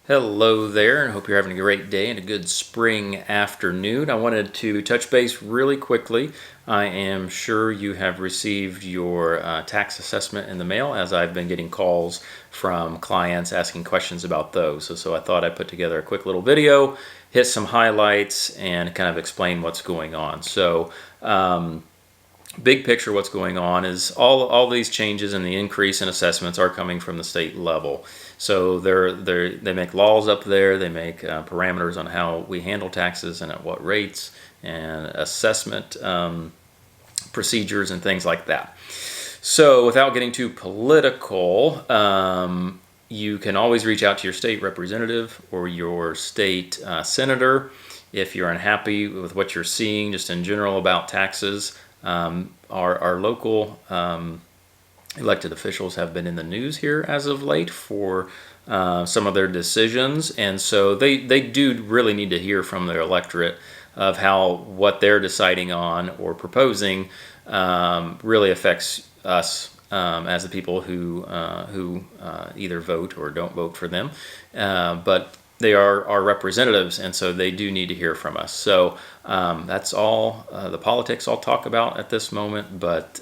Hello there, and hope you're having a great day and a good spring afternoon. I wanted to touch base really quickly. I am sure you have received your tax assessment in the mail, as I've been getting calls from clients asking questions about those. So I thought I'd put together a quick little video, hit some highlights, and kind of explain what's going on. Big picture, what's going on is all these changes and the increase in assessments are coming from the state level. So they make laws up there. They make parameters on how we handle taxes and at what rates, and assessment procedures and things like that. So without getting too political, you can always reach out to your state representative or your state senator if you're unhappy with what you're seeing just in general about taxes. Our local elected officials have been in the news here as of late for some of their decisions, and so they do really need to hear from their electorate of how what they're deciding on or proposing really affects us as the people who either vote or don't vote for them. But they are our representatives, and so they do need to hear from us. So that's all the politics I'll talk about at this moment. But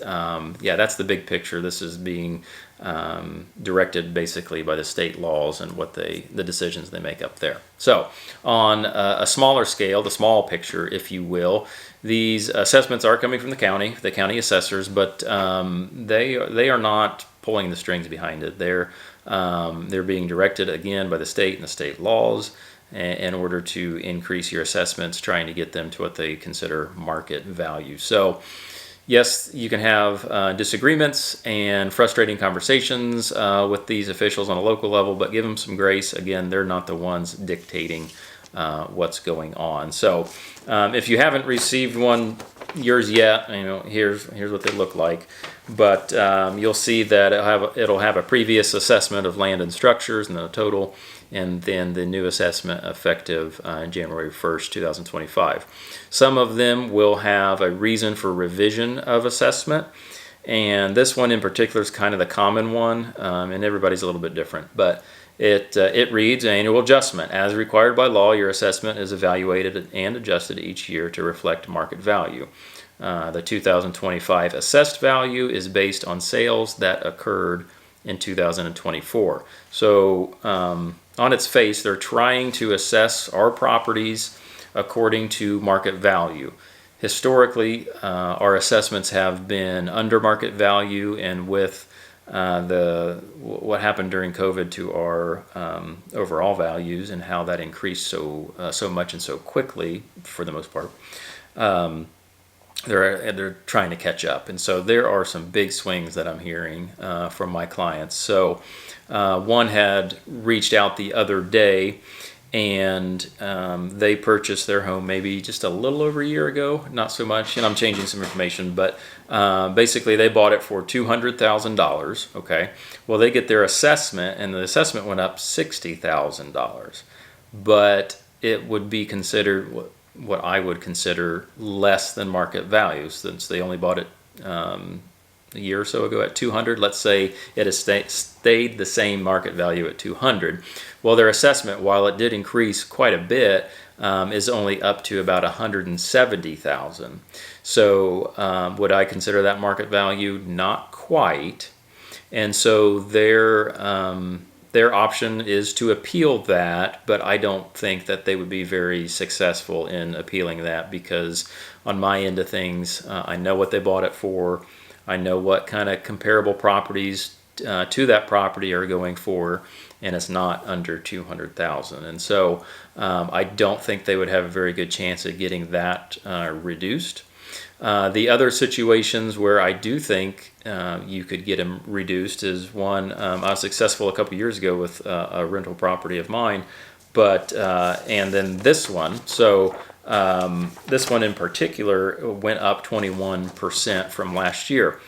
yeah, that's the big picture. This is being directed basically by the state laws and what the decisions they make up there. So on a smaller scale, the small picture, if you will, these assessments are coming from the county assessors, but they are not pulling the strings behind it. They're being directed again by the state and the state laws in order to increase your assessments, trying to get them to what they consider market value. So yes, you can have disagreements and frustrating conversations with these officials on a local level, but give them some grace. Again, they're not the ones dictating what's going on. So if you haven't received yours yet, here's what they look like. But you'll see that it'll have a previous assessment of land and structures and then a total, and then the new assessment effective January 1st, 2025. Some of them will have a reason for revision of assessment, and this one in particular is kind of the common one, and everybody's a little bit different. But it reads, annual adjustment. As required by law, your assessment is evaluated and adjusted each year to reflect market value. The 2025 assessed value is based on sales that occurred in 2024. So on its face, they're trying to assess our properties according to market value. Historically, our assessments have been under market value, and with what happened during COVID to our overall values and how that increased so much and so quickly, for the most part, they're trying to catch up, and so there are some big swings that I'm hearing from my clients. So one had reached out the other day, and they purchased their home maybe just a little over a year ago, not so much, and I'm changing some information, but basically they bought it for $200,000. Okay, well, they get their assessment, and the assessment went up $60,000, but it would be considered what I would consider less than market value, since they only bought it a year or so ago at 200. Let's say it has stayed the same market value at 200. Well, their assessment, while it did increase quite a bit, is only up to about 170,000. So would I consider that market value? Not quite. And so their option is to appeal that, but I don't think that they would be very successful in appealing that, because on my end of things, I know what they bought it for. I know what kind of comparable properties to that property are going for, and it's not under 200,000. And so I don't think they would have a very good chance of getting that reduced. The other situations where I do think you could get them reduced is one, I was successful a couple years ago with a rental property of mine, but and then this one. So this one in particular went up 21% from last year.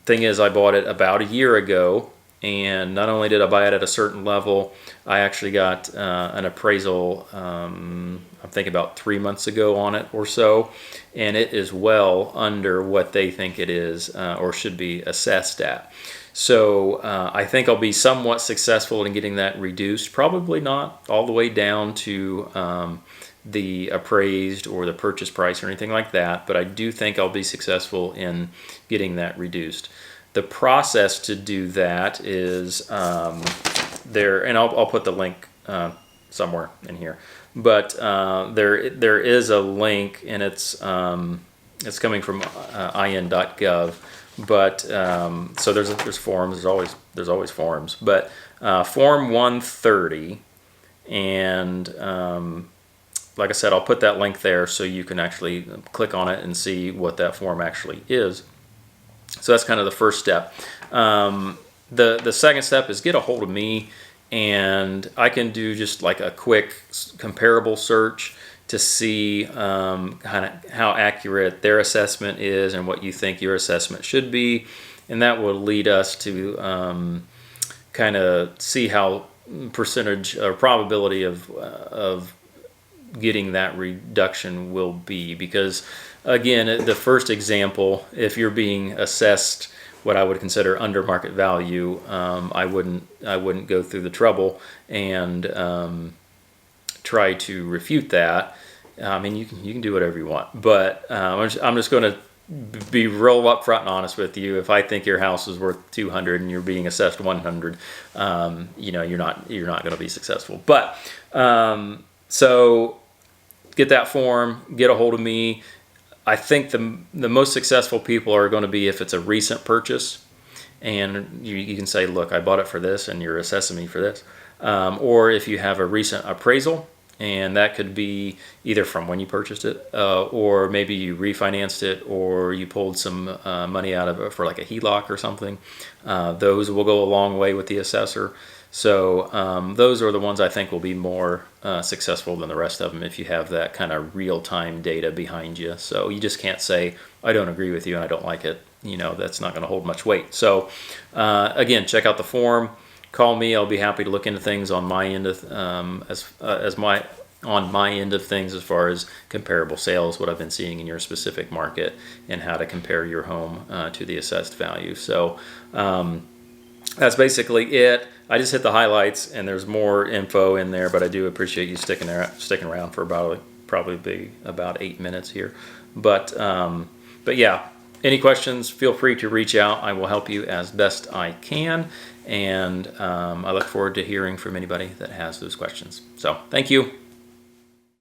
Thing is, I bought it about a year ago, and not only did I buy it at a certain level, I actually got an appraisal, I think about 3 months ago on it or so, and it is well under what they think it is or should be assessed at. So I think I'll be somewhat successful in getting that reduced. Probably not all the way down to the appraised or the purchase price or anything like that, but I do think I'll be successful in getting that reduced. The process to do that is there, and I'll put the link somewhere in here. But there is a link, and it's coming from in.gov. But so there's forms. There's always forms. But Form 130, and like I said, I'll put that link there so you can actually click on it and see what that form actually is. So that's kind of the first step. The second step is get a hold of me, and I can do just like a quick comparable search to see kind of how accurate their assessment is and what you think your assessment should be. And that will lead us to kind of see how percentage or probability of getting that reduction will be. Because again, the first example, if you're being assessed what I would consider under market value, I wouldn't go through the trouble and try to refute that. I mean, you can do whatever you want, but I'm just going to be real upfront and honest with you. If I think your house is worth 200 and you're being assessed 100, you're not going to be successful. But so get that form, get a hold of me. I think the most successful people are going to be if it's a recent purchase, and you can say, look, I bought it for this, and you're assessing me for this. Or if you have a recent appraisal, and that could be either from when you purchased it, or maybe you refinanced it, or you pulled some money out of it for like a HELOC or something. Those will go a long way with the assessor. So those are the ones I think will be more successful than the rest of them if you have that kind of real-time data behind you. So you just can't say, I don't agree with you and I don't like it. That's not going to hold much weight. So again, check out the form. Call me. I'll be happy to look into things on my end of on my end of things as far as comparable sales, what I've been seeing in your specific market, and how to compare your home to the assessed value. So that's basically it. I just hit the highlights, and there's more info in there, but I do appreciate you sticking around for probably about 8 minutes here. But yeah, any questions, feel free to reach out. I will help you as best I can, and I look forward to hearing from anybody that has those questions. So thank you.